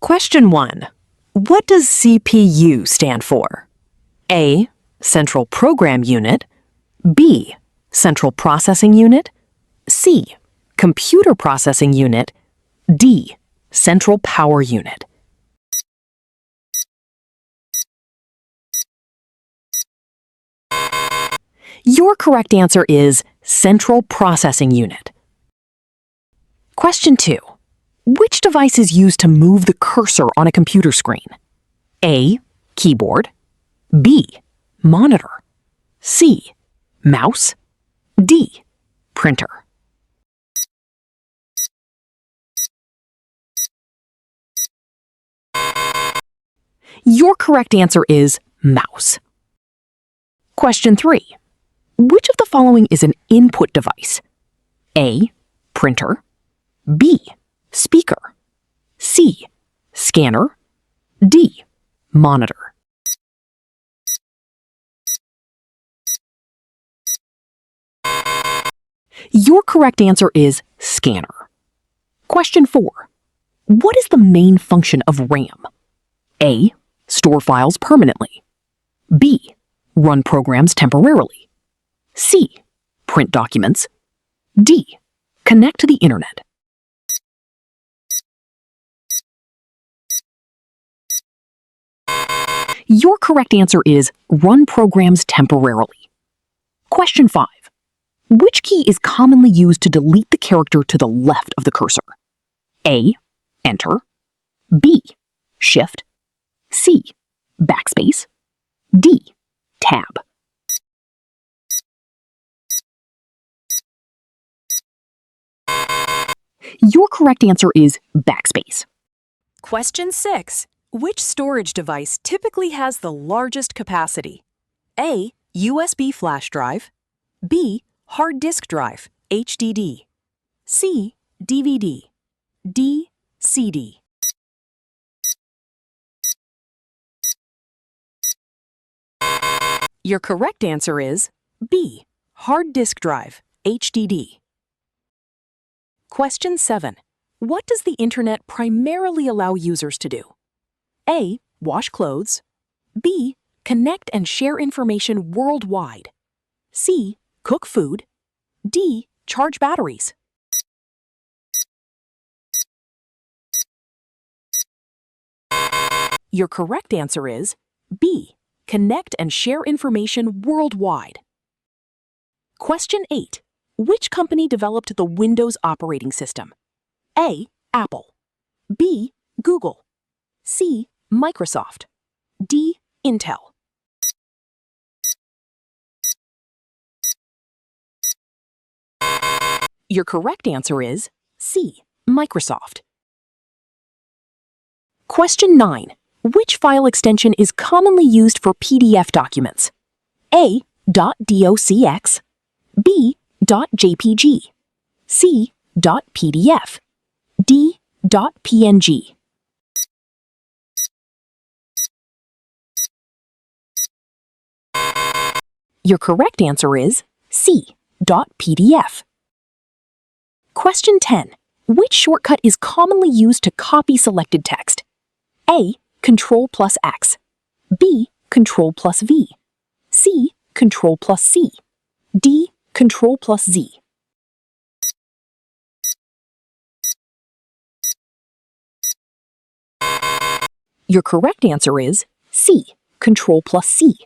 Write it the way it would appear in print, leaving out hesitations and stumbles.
Question 1. What does CPU stand for? A. Central Program Unit. B. Central Processing Unit. C. Computer Processing Unit. D. Central Power Unit. Your correct answer is Central Processing Unit. Question 2. Which device is used to move the cursor on a computer screen? A. Keyboard. B. Monitor. C. Mouse. D. Printer. Your correct answer is mouse. Question 3. Which of the following is an input device? A. Printer. B. Speaker. C. Scanner. D. Monitor. Your correct answer is scanner. Question 4. What is the main function of RAM? A. Store files permanently. B. Run programs temporarily. C. Print documents. D. Connect to the internet. Your correct answer is run programs temporarily. Question 5. Which key is commonly used to delete the character to the left of the cursor? A. Enter. B. Shift. C. Backspace. D. Tab. Your correct answer is backspace. Question 6. Which storage device typically has the largest capacity? A. USB flash drive. B. Hard disk drive, HDD. C. DVD. D. CD. Your correct answer is B. Hard disk drive, HDD. Question 7. What does the internet primarily allow users to do? A. Wash clothes. B. Connect and share information worldwide. C. Cook food. D. Charge batteries. Your correct answer is B. Connect and share information worldwide. Question 8. Which company developed the Windows operating system? A. Apple. B. Google. C. Microsoft. D. Intel. Your correct answer is C. Microsoft. Question 9. Which file extension is commonly used for PDF documents? A. .docx. B. .jpg. C. .pdf. D. .png. Your correct answer is C. .pdf. Question 10. Which shortcut is commonly used to copy selected text? A. Ctrl+X. B. Ctrl+V. C. Ctrl+C. D. Ctrl+Z. Your correct answer is C. Ctrl+C.